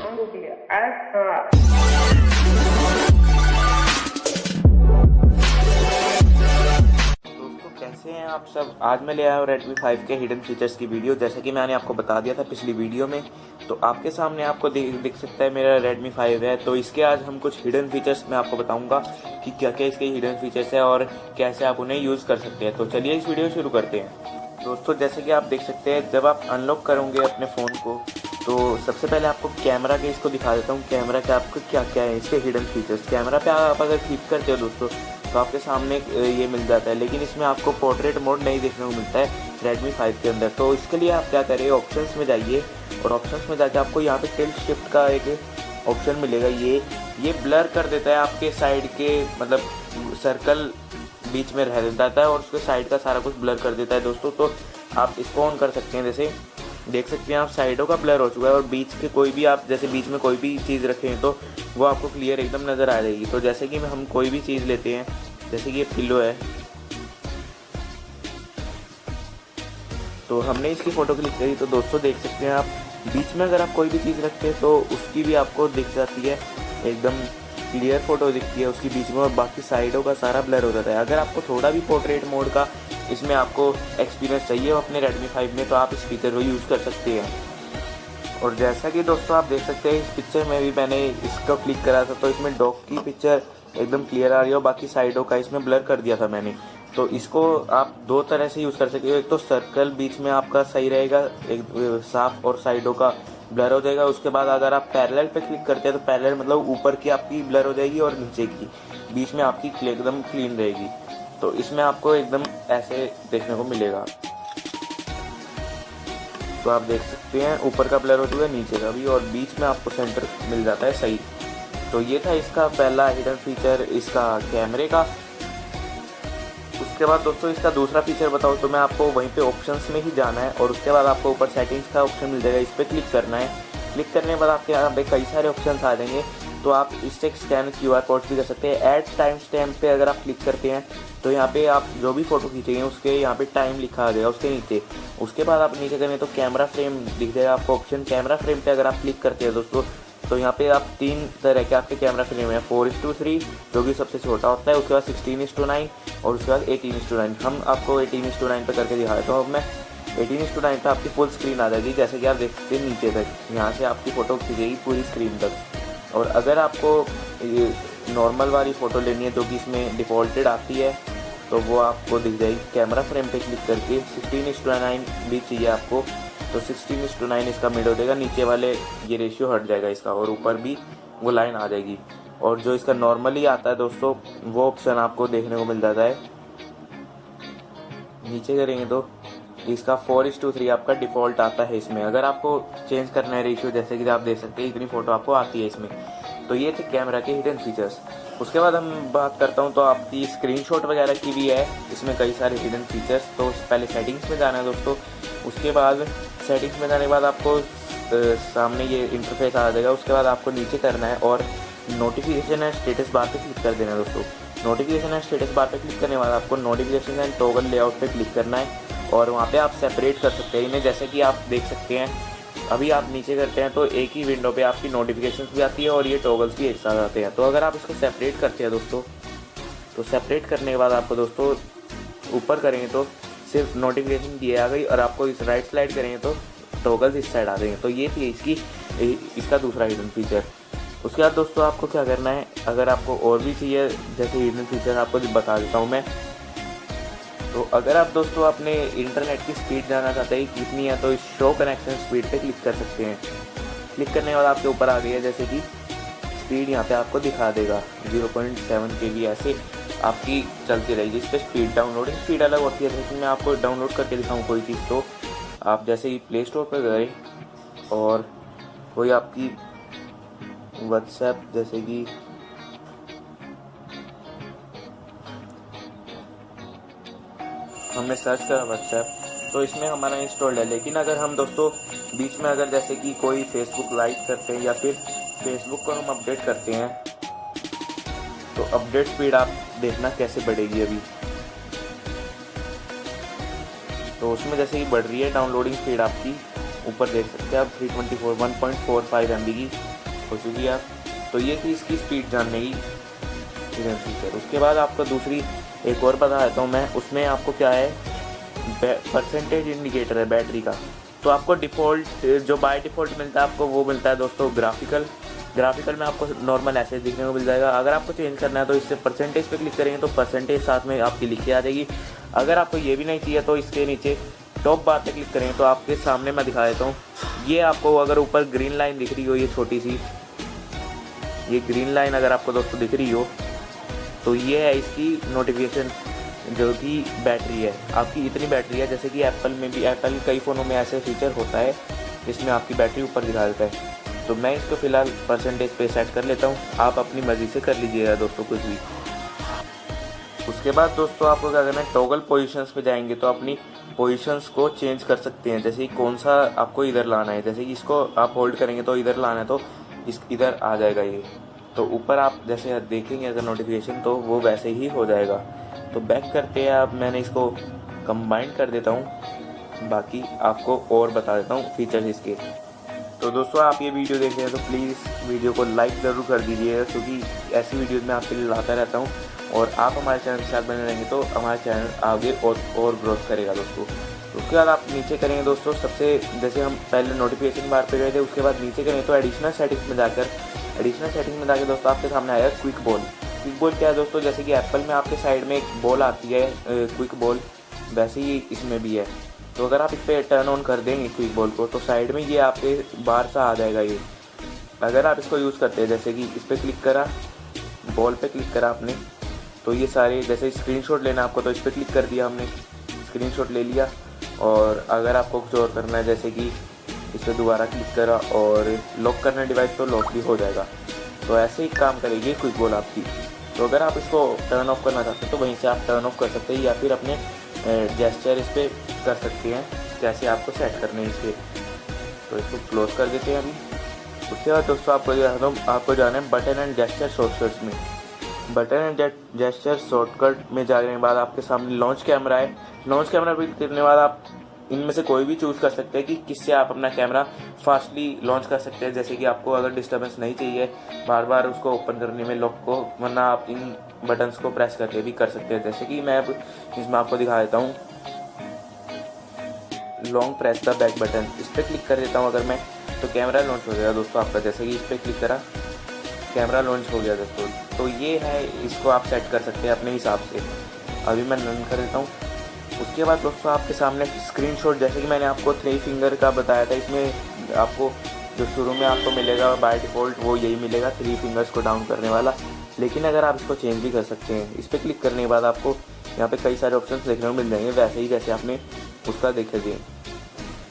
दोस्तों कैसे हैं आप सब। आज मैं ले आया हूँ Redmi 5 के हिडन फीचर्स की वीडियो। जैसा कि मैंने आपको बता दिया था पिछली वीडियो में, तो आपके सामने आपको दिख सकता है मेरा Redmi 5 है। तो इसके आज हम कुछ हिडन फीचर्स मैं आपको बताऊंगा कि क्या क्या इसके हिडन फीचर्स है और कैसे आप उन्हें यूज़ कर सकते हैं। तो चलिए इस वीडियो शुरू करते हैं। दोस्तों जैसे कि आप देख सकते हैं, जब आप अनलॉक करोगे अपने फ़ोन को तो सबसे पहले आपको कैमरा के इसको दिखा देता हूँ। कैमरा के आपको क्या क्या है इसके हिडन फीचर्स। कैमरा पे आप अगर क्लिक करते हो दोस्तों तो आपके सामने ये मिल जाता है, लेकिन इसमें आपको पोर्ट्रेट मोड नहीं देखने को मिलता है Redmi 5 के अंदर। तो इसके लिए आप क्या करें, ऑप्शंस में जाइए और ऑप्शंस में जाके आपको यहाँ पे टिल्ट शिफ्ट का एक ऑप्शन मिलेगा। ये ब्लर कर देता है आपके साइड के, मतलब सर्कल बीच में रह देता है और उसके साइड का सारा कुछ ब्लर कर देता है दोस्तों। तो आप इसको ऑन कर सकते हैं। जैसे देख सकते हैं आप साइडों का ब्लर हो चुका है और बीच के कोई भी आप जैसे बीच में कोई भी चीज़ रखें तो वो आपको क्लियर एकदम नज़र आ जाएगी। तो जैसे कि हम कोई भी चीज़ लेते हैं, जैसे कि ये पिलो है, तो हमने इसकी फ़ोटो क्लिक करी तो दोस्तों देख सकते हैं आप बीच में अगर आप कोई भी चीज़ रखते हैं तो उसकी भी आपको दिख जाती है, एकदम क्लियर फ़ोटो दिखती है उसकी बीच में, और बाकी साइडों का सारा ब्लर हो जाता है। अगर आपको थोड़ा भी पोर्ट्रेट मोड का इसमें आपको एक्सपीरियंस चाहिए अपने Redmi 5 में, तो आप इस फीचर को यूज़ कर सकते हैं। और जैसा कि दोस्तों आप देख सकते हैं इस पिक्चर में भी मैंने इसको क्लिक करा था तो इसमें डॉग की पिक्चर एकदम क्लियर आ रही है और बाकी साइडों का इसमें ब्लर कर दिया था मैंने। तो इसको आप दो तरह से यूज़ कर सकते हो। एक तो सर्कल बीच में आपका सही रहेगा, एक साफ, और साइडों का ब्लर हो जाएगा। उसके बाद अगर आप पैरेलल पे क्लिक करते हैं तो पैरेलल मतलब ऊपर की आपकी ब्लर हो जाएगी और नीचे की बीच में आपकी एकदम क्लीन रहेगी। तो इसमें आपको एकदम ऐसे देखने को मिलेगा। तो आप देख सकते हैं ऊपर का ब्लर हो चुका है, नीचे का भी, और बीच में आपको सेंटर मिल जाता है सही। तो ये था इसका पहला हिडन फीचर इसका कैमरे का। उसके बाद दोस्तों इसका दूसरा फीचर बताऊँ तो मैं आपको वहीं पे ऑप्शंस में ही जाना है और उसके बाद आपको ऊपर सेटिंग्स का ऑप्शन मिल जाएगा, इस पर क्लिक करना है। क्लिक करने के बाद आपके यहाँ पे कई सारे ऑप्शंस आ जाएंगे। तो आप इससे स्कैन QR कोड भी कर सकते हैं। ऐड टाइम स्टैम्प पे अगर आप क्लिक करते हैं तो यहाँ पे आप जो भी फ़ोटो खींचेंगे उसके यहाँ पे टाइम लिखा आ जाएगा उसके नीचे। उसके बाद आप नीचे करें तो कैमरा फ्रेम दिख जाएगा आपको ऑप्शन। कैमरा फ्रेम पे अगर आप क्लिक करते हैं दोस्तों तो यहाँ पे आप तीन तरह के आपके कैमरा फ्रेम है, 4:3 जो कि सबसे छोटा होता है, उसके बाद 16:9 और उसके बाद 18:9। हम आपको 18:9 पे करके दिखा देता हूँ। अब मैं 18:9 पे आपकी फुल स्क्रीन आ जाएगी, जैसे कि आप देख सकते हैं नीचे तक, यहाँ से आपकी फ़ोटो खींचेगी पूरी स्क्रीन तक। और अगर आपको नॉर्मल वाली फ़ोटो लेनी है जो कि इसमें डिफ़ॉल्टेड आती है तो वो आपको दिख जाएगी। कैमरा फ्रेम पे क्लिक करके 16:9 भी चाहिए आपको तो 16:9 इसका मिड हो जाएगा, नीचे वाले ये रेशियो हट जाएगा इसका और ऊपर भी वो लाइन आ जाएगी। और जो इसका नॉर्मली आता है दोस्तों वो ऑप्शन आपको देखने को मिल जाता है। नीचे करेंगे तो इसका 4:3 आपका डिफ़ॉल्ट आता है इसमें। अगर आपको चेंज करना है रेशियो, जैसे कि आप देख सकते हैं इतनी फ़ोटो आपको आती है इसमें। तो ये थे कैमरा के हिडन फीचर्स। उसके बाद हम बात करता हूँ तो आपकी स्क्रीनशॉट वगैरह की भी है इसमें कई सारे हिडन फीचर्स। तो पहले सेटिंग्स में जाना है दोस्तों। उसके बाद सेटिंग्स में जाने के बाद आपको सामने ये इंटरफेस आ जाएगा। उसके बाद आपको नीचे करना है और नोटिफिकेशन एंड स्टेटस बार पे क्लिक कर देना है दोस्तों। नोटिफिकेशन एंड स्टेटस बार पे क्लिक करने के बाद आपको नोटिफिकेशन एंड टॉगल लेआउट पे क्लिक करना है और वहाँ पे आप सेपरेट कर सकते हैं इन्हें। जैसे कि आप देख सकते हैं अभी आप नीचे करते हैं तो एक ही विंडो पे आपकी नोटिफिकेशंस भी आती है और ये टॉगल्स भी एक साथ आते हैं। तो अगर आप इसको सेपरेट करते हैं दोस्तों, तो सेपरेट करने के बाद आपको दोस्तों ऊपर करेंगे तो सिर्फ नोटिफिकेशन दिए आ गई और आपको इस राइट स्लाइड करेंगे तो टॉगल्स इस साइड आ जाएंगे। तो ये थी इसका दूसरा हिडन फीचर। उसके बाद दोस्तों आपको क्या करना है, अगर आपको और भी चाहिए जैसे हिडन फीचर आपको बता देता हूँ मैं। तो अगर आप दोस्तों अपने इंटरनेट की स्पीड जानना चाहते हैं कितनी है तो इस शो कनेक्शन स्पीड पे क्लिक कर सकते हैं। क्लिक करने के बाद आपके ऊपर आ गई है जैसे कि स्पीड यहाँ पे आपको दिखा देगा 0.7 kb ऐसे आपकी चलती रहेगी। इस पर स्पीड डाउनलोडिंग स्पीड अलग होती है। जैसे मैं आपको डाउनलोड करके दिखाऊँ कोई चीज़ तो आप जैसे ही प्ले स्टोर पर गए और कोई आपकी व्हाट्सएप जैसे कि हमने सर्च करा व्हाट्सएप तो इसमें हमारा इंस्टॉल्ड है। लेकिन अगर हम दोस्तों बीच में अगर जैसे कि कोई फेसबुक लाइक करते हैं या फिर फेसबुक को हम अपडेट करते हैं तो अपडेट स्पीड आप देखना कैसे बढ़ेगी अभी। तो उसमें जैसे ही बढ़ रही है डाउनलोडिंग स्पीड आपकी ऊपर देख सकते हैं आप 324 1.45 MB की हो चुकी है। तो ये थी इसकी स्पीड जानने की हिडन फीचर। उसके बाद आपको दूसरी एक और बता देता हूँ मैं, उसमें आपको क्या है, परसेंटेज इंडिकेटर है बैटरी का। तो आपको डिफ़ॉल्ट जो बाय डिफ़ॉल्ट मिलता है आपको वो मिलता है दोस्तों ग्राफिकल में आपको नॉर्मल ऐसे दिखने को मिल जाएगा। अगर आपको चेंज करना है तो इससे परसेंटेज पे क्लिक करेंगे तो परसेंटेज साथ में आपकी लिखी आ जाएगी। अगर आपको ये भी नहीं चाहिए तो इसके नीचे टॉप बार पे क्लिक करेंगे तो आपके सामने मैं दिखा देता हूँ। ये आपको अगर ऊपर ग्रीन लाइन दिख रही हो, ये छोटी सी ये ग्रीन लाइन अगर आपको दोस्तों दिख रही हो तो ये है इसकी नोटिफिकेशन जो कि बैटरी है आपकी, इतनी बैटरी है। जैसे कि एप्पल में भी, एप्पल कई फ़ोनों में ऐसे फीचर होता है जिसमें आपकी बैटरी ऊपर दिखा देता है। तो मैं इसको फ़िलहाल परसेंटेज पे सेट कर लेता हूँ, आप अपनी मर्ज़ी से कर लीजिएगा दोस्तों कुछ भी। उसके बाद दोस्तों आपको क्या करना है, टॉगल पोजीशंस पे जाएंगे तो अपनी पोजीशंस को चेंज कर सकते हैं। जैसे कि कौन सा आपको इधर लाना है, जैसे कि इसको आप होल्ड करेंगे तो इधर लाना है तो इधर आ जाएगा ये। तो ऊपर आप जैसे देखेंगे अगर नोटिफिकेशन तो वो वैसे ही हो जाएगा। तो बैक करते हैं आप, मैंने इसको कंबाइन कर देता हूँ, बाकी आपको और बता देता हूँ फीचर्स इसके। तो दोस्तों आप ये वीडियो देख रहे हैं तो प्लीज़ वीडियो को लाइक ज़रूर कर दीजिएगा, क्योंकि ऐसी वीडियोज़ मैं आपके लिए लाता रहता हूँ और आप हमारे चैनल के साथ बने रहेंगे तो हमारा चैनल आगे और ग्रोथ करेगा दोस्तों। उसके बाद आप नीचे करेंगे दोस्तों, सबसे जैसे हम पहले नोटिफिकेशन बार पे गए थे, उसके बाद नीचे करेंगे तो एडिशनल सेटिंग्स में जाकर दोस्तों आपके सामने आएगा क्विक बॉल क्या है दोस्तों, जैसे कि एप्पल में आपके साइड में एक बॉल आती है क्विक बॉल, वैसे ही इसमें भी है। तो अगर आप इस पर टर्न ऑन कर देंगे क्विक बॉल को तो साइड में ये आपके बाहर सा आ जाएगा ये। अगर आप इसको यूज़ करते हैं, जैसे कि इस पर क्लिक करा, बॉल पे क्लिक करा आपने, तो ये सारे जैसे स्क्रीनशॉट लेना आपको तो इस पर क्लिक कर दिया हमने, स्क्रीनशॉट ले लिया। और अगर आपको कुछ और करना है, जैसे कि इस पर दोबारा क्लिक करा और लॉक करना डिवाइस तो लॉक भी हो जाएगा। तो ऐसे ही काम करेगी क्विक बॉल आपकी। तो अगर आप इसको टर्न ऑफ करना चाहते हैं तो वहीं से आप टर्न ऑफ कर सकते हैं, या फिर अपने जेस्चर इस पर कर सकते हैं, कैसे आपको सेट करने हैं इसके। तो इसको क्लोज कर देते हैं अभी। उसके बाद दोस्तों आपको जाना है बटन एंड जेस्चर शॉर्टकट्स में। बटन एंड जेस्चर शॉर्टकट में जाने के बाद आपके सामने लॉन्च कैमरा है। लॉन्च कैमरा क्लिक करने के बाद आप इनमें से कोई भी चूज़ कर सकते हैं कि किससे आप अपना कैमरा फास्टली लॉन्च कर सकते हैं। जैसे कि आपको अगर डिस्टर्बेंस नहीं चाहिए बार बार उसको ओपन करने में लॉक को, वरना आप इन बटन्स को प्रेस करके भी कर सकते हैं। जैसे कि मैं अब इसमें आपको दिखा देता हूँ, long press the back button, इस पर क्लिक कर देता हूँ अगर मैं, तो कैमरा लॉन्च हो जाएगा दोस्तों आपका। जैसे कि इस पर क्लिक करा, कैमरा लॉन्च हो गया दोस्तों। तो ये है, इसको आप सेट कर सकते हैं अपने हिसाब से। अभी मैं रन कर देता हूँ। उसके बाद दोस्तों आपके सामने स्क्रीनशॉट, जैसे कि मैंने आपको 3 फिंगर का बताया था, इसमें आपको जो शुरू में आपको मिलेगा बाय डिफ़ॉल्ट वो यही मिलेगा, 3 फिंगर्स को डाउन करने वाला। लेकिन अगर आप इसको चेंज भी कर सकते हैं, इस पर क्लिक करने के बाद आपको यहाँ पे कई सारे ऑप्शंस देखने को मिल जाएंगे, वैसे ही जैसे आपने उसका देखे थे।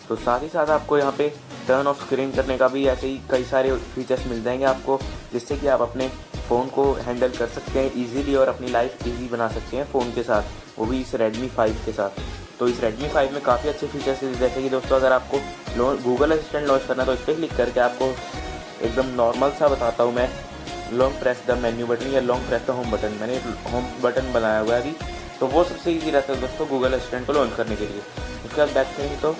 तो साथ ही साथ आपको यहाँ पे टर्न ऑफ स्क्रीन करने का भी ऐसे ही कई सारे फीचर्स मिल जाएंगे आपको, जिससे कि आप अपने फ़ोन को हैंडल कर सकते हैं ईजीली और अपनी लाइफ ईजी बना सकते हैं फ़ोन के साथ, वो भी इस Redmi 5 के साथ। तो इस Redmi 5 में काफ़ी अच्छे फीचर्स हैं, जैसे कि दोस्तों अगर आपको गूगल असिस्टेंट लॉन्च करना है तो इस पर क्लिक करके आपको एकदम नॉर्मल सा बताता हूँ मैं, long press the menu button या long press the home button, मैंने होम बटन बनाया हुआ है अभी, तो वो सबसे ईजी रहता है दोस्तों गूगल असिस्टेंट को लॉन्च करने के लिए। उसके बाद बैक करेंगे तो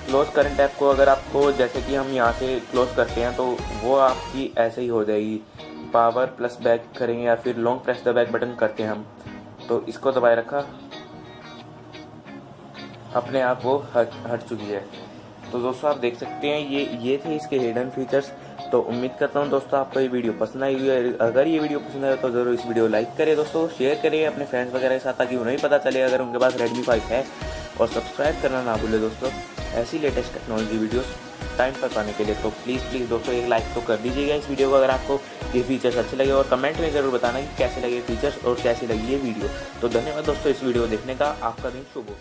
क्लोज करंट ऐप को अगर आपको, जैसे कि हम यहाँ से क्लोज करते हैं तो वो आपकी ऐसे ही हो जाएगी, पावर प्लस बैक करेंगे या फिर long press the back button करते हैं हम, तो इसको दबाए रखा, अपने आप वो हट चुकी है। तो दोस्तों आप देख सकते हैं ये थे इसके हिडन फीचर्स। तो उम्मीद करता हूँ दोस्तों आपको ये वीडियो पसंद आई हुई है। अगर ये वीडियो पसंद आए तो ज़रूर इस वीडियो लाइक करें दोस्तों, शेयर करें अपने फ्रेंड्स वगैरह के साथ, ताकि उन्हें पता चले अगर उनके पास Redmi 5 है। और सब्सक्राइब करना ना भूलें दोस्तों ऐसी लेटेस्ट टेक्नोलॉजी वीडियोस टाइम पर पाने के लिए। तो प्लीज़ दोस्तों एक लाइक तो कर दीजिएगा इस वीडियो को अगर आपको ये फीचर्स अच्छे लगे, और कमेंट में ज़रूर बताना कि कैसे लगे फीचर्स और कैसी लगी ये वीडियो। तो धन्यवाद दोस्तों इस वीडियो देखने का, आपका दिन शुभ हो।